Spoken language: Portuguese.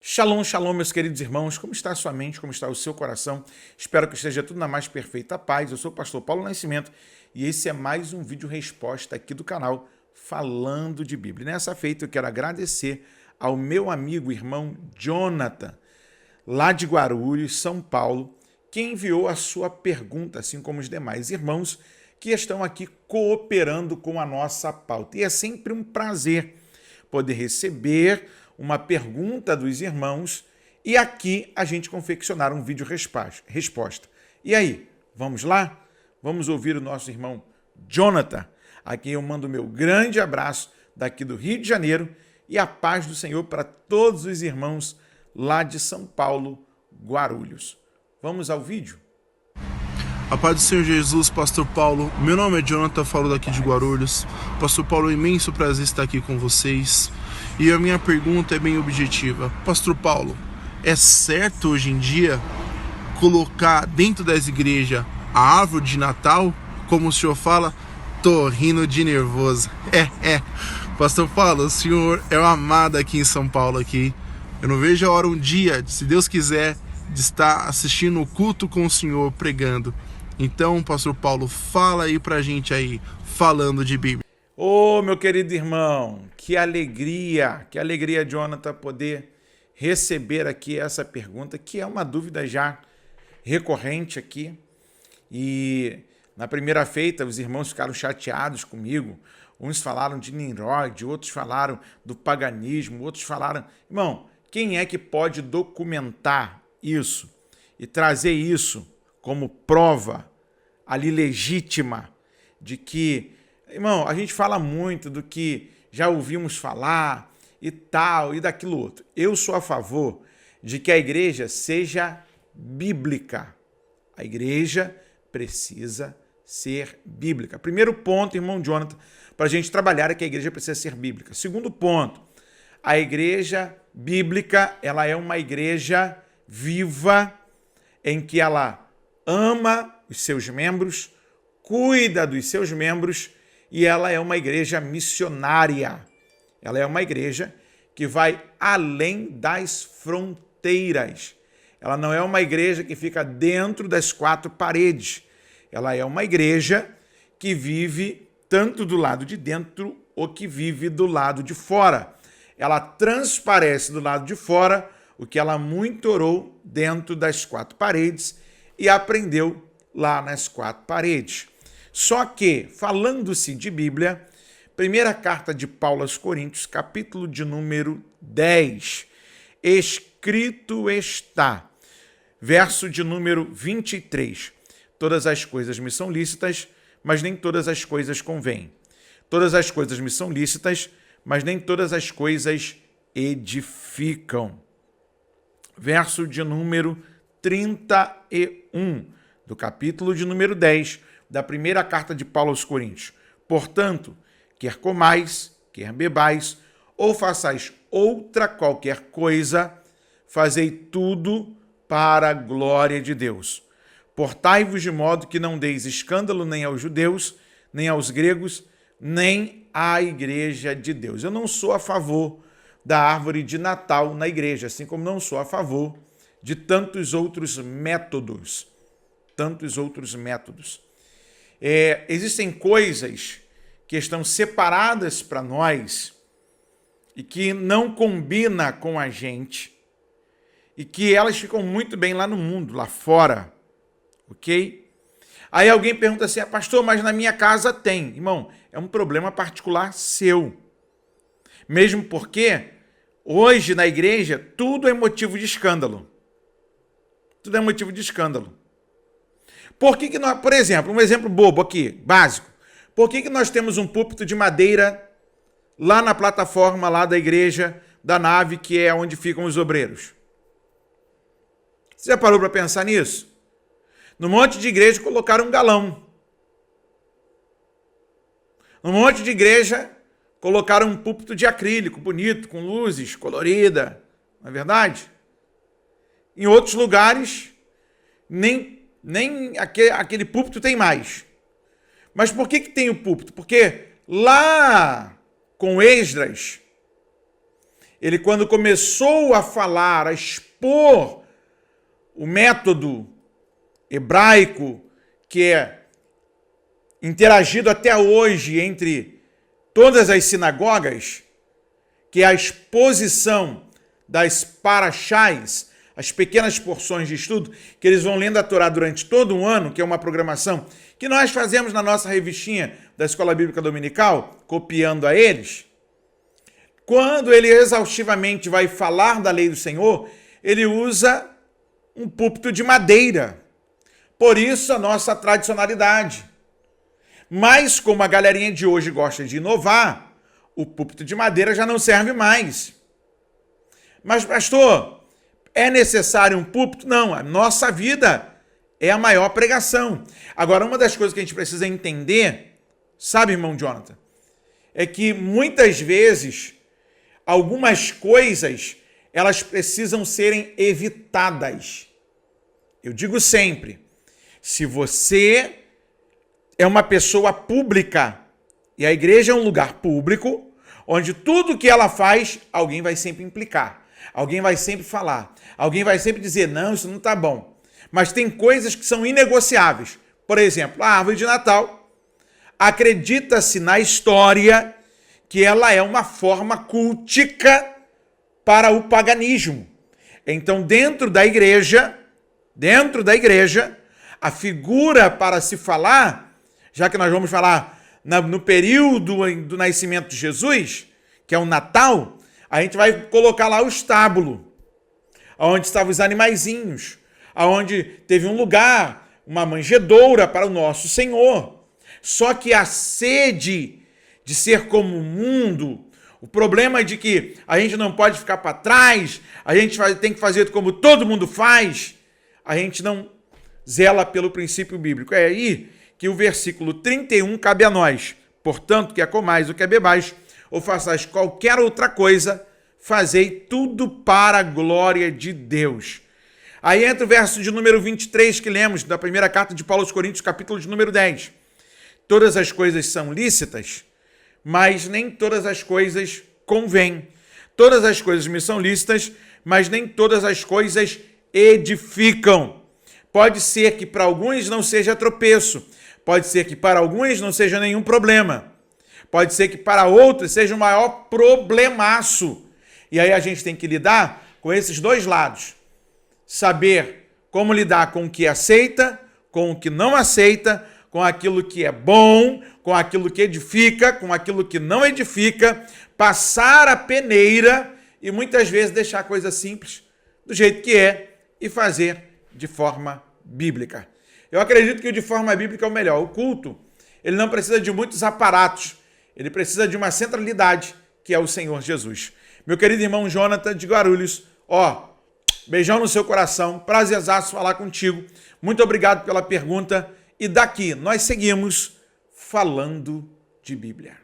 Shalom, shalom, meus queridos irmãos. Como está a sua mente? Como está o seu coração? Espero que esteja tudo na mais perfeita paz. Eu sou o pastor Paulo Nascimento e esse é mais um vídeo resposta aqui do canal Falando de Bíblia. Nessa feita eu quero agradecer ao meu amigo irmão Jonathan, lá de Guarulhos, São Paulo, que enviou a sua pergunta, assim como os demais irmãos que estão aqui cooperando com a nossa pauta. E é sempre um prazer poder receber uma pergunta dos irmãos e aqui a gente confeccionar um vídeo resposta. E aí, vamos lá? Vamos ouvir o nosso irmão Jonathan. Aqui eu mando meu grande abraço daqui do Rio de Janeiro e a paz do Senhor para todos os irmãos lá de São Paulo, Guarulhos. Vamos ao vídeo? A paz do Senhor Jesus, Pastor Paulo. Meu nome é Jonathan, falo daqui de Guarulhos. Pastor Paulo, é um imenso prazer estar aqui com vocês. E a minha pergunta é bem objetiva. Pastor Paulo, é certo hoje em dia colocar dentro das igrejas a árvore de Natal? Como o senhor fala, tô rindo de nervoso. Pastor Paulo, o senhor é um amado aqui em São Paulo aqui. Eu não vejo a hora um dia, se Deus quiser, de estar assistindo o culto com o senhor pregando. Então, Pastor Paulo, fala aí pra gente aí, falando de Bíblia. Ô, meu querido irmão, que alegria, Jonathan, poder receber aqui essa pergunta, que é uma dúvida já recorrente aqui. E na primeira feita, os irmãos ficaram chateados comigo. Uns falaram de Nimrod, outros falaram do paganismo, outros falaram... Irmão, quem é que pode documentar isso e trazer isso como prova ali legítima de que, irmão, a gente fala muito do que já ouvimos falar e tal e daquilo outro. Eu sou a favor de que a igreja seja bíblica. A igreja precisa ser bíblica. Primeiro ponto, irmão Jonathan, para a gente trabalhar é que a igreja precisa ser bíblica. Segundo ponto, a igreja bíblica, ela é uma igreja viva, em que ela ama os seus membros, cuida dos seus membros e ela é uma igreja missionária. Ela é uma igreja que vai além das fronteiras. Ela não é uma igreja que fica dentro das quatro paredes. Ela é uma igreja que vive tanto do lado de dentro ou que vive do lado de fora. Ela transparece do lado de fora o que ela monitorou dentro das quatro paredes e aprendeu lá nas quatro paredes. Só que, falando-se de Bíblia, primeira carta de Paulo aos Coríntios, capítulo de número 10, escrito está, verso de número 23, todas as coisas me são lícitas, mas nem todas as coisas convêm. Todas as coisas me são lícitas, mas nem todas as coisas edificam. Verso de número 31, do capítulo de número 10, da primeira carta de Paulo aos Coríntios. Portanto, quer comais, quer bebais, ou façais outra qualquer coisa, fazei tudo para a glória de Deus. Portai-vos de modo que não deis escândalo nem aos judeus, nem aos gregos, nem à igreja de Deus. Eu não sou a favor da árvore de Natal na igreja, assim como não sou a favor de tantos outros métodos. Existem coisas que estão separadas para nós e que não combinam com a gente e que elas ficam muito bem lá no mundo, lá fora, ok? Aí alguém pergunta assim, pastor, mas na minha casa tem. Irmão, é um problema particular seu. Mesmo porque hoje na igreja tudo é motivo de escândalo. Tudo é motivo de escândalo. Por que nós, por exemplo, um exemplo bobo aqui, básico. Por que nós temos um púlpito de madeira lá na plataforma lá da igreja, da nave, que é onde ficam os obreiros? Você já parou para pensar nisso? No monte de igreja colocaram um galão. No monte de igreja colocaram um púlpito de acrílico, bonito, com luzes, colorida, não é verdade? Em outros lugares, nem aquele púlpito tem mais. Mas por que tem o púlpito? Porque lá com Esdras, ele quando começou a falar, a expor o método hebraico que é interagido até hoje entre todas as sinagogas, que é a exposição das parashás, as pequenas porções de estudo, que eles vão lendo a Torá durante todo um ano, que é uma programação que nós fazemos na nossa revistinha da Escola Bíblica Dominical, copiando a eles. Quando ele exaustivamente vai falar da lei do Senhor, ele usa um púlpito de madeira. Por isso a nossa tradicionalidade. Mas como a galerinha de hoje gosta de inovar, o púlpito de madeira já não serve mais. Mas, pastor, é necessário um púlpito? Não, a nossa vida é a maior pregação. Agora, uma das coisas que a gente precisa entender, sabe, irmão Jonathan, é que muitas vezes algumas coisas, elas precisam serem evitadas. Eu digo sempre, se você é uma pessoa pública e a igreja é um lugar público, onde tudo que ela faz, alguém vai sempre implicar, alguém vai sempre falar, alguém vai sempre dizer, não, isso não está bom. Mas tem coisas que são inegociáveis. Por exemplo, a árvore de Natal. Acredita-se na história que ela é uma forma cultica para o paganismo. Então, dentro da igreja, a figura para se falar, já que nós vamos falar no período do nascimento de Jesus, que é o Natal, a gente vai colocar lá o estábulo, onde estavam os animaizinhos, onde teve um lugar, uma manjedoura para o nosso Senhor. Só que a sede de ser como o mundo, o problema é de que a gente não pode ficar para trás, a gente tem que fazer como todo mundo faz, a gente não zela pelo princípio bíblico. É aí que o versículo 31 cabe a nós. Portanto, quer comais ou quer bebais, ou façais qualquer outra coisa, fazei tudo para a glória de Deus. Aí entra o verso de número 23 que lemos da primeira carta de Paulo aos Coríntios, capítulo de número 10. Todas as coisas são lícitas, mas nem todas as coisas convêm. Todas as coisas me são lícitas, mas nem todas as coisas edificam. Pode ser que para alguns não seja tropeço, pode ser que para alguns não seja nenhum problema, pode ser que para outros seja o maior problemaço. E aí a gente tem que lidar com esses dois lados. Saber como lidar com o que aceita, com o que não aceita, com aquilo que é bom, com aquilo que edifica, com aquilo que não edifica, passar a peneira e muitas vezes deixar a coisa simples do jeito que é e fazer de forma bíblica. Eu acredito que o de forma bíblica é o melhor. O culto, ele não precisa de muitos aparatos, ele precisa de uma centralidade, que é o Senhor Jesus. Meu querido irmão Jonathan de Guarulhos, beijão no seu coração, prazerzaço falar contigo. Muito obrigado pela pergunta. E daqui nós seguimos falando de Bíblia.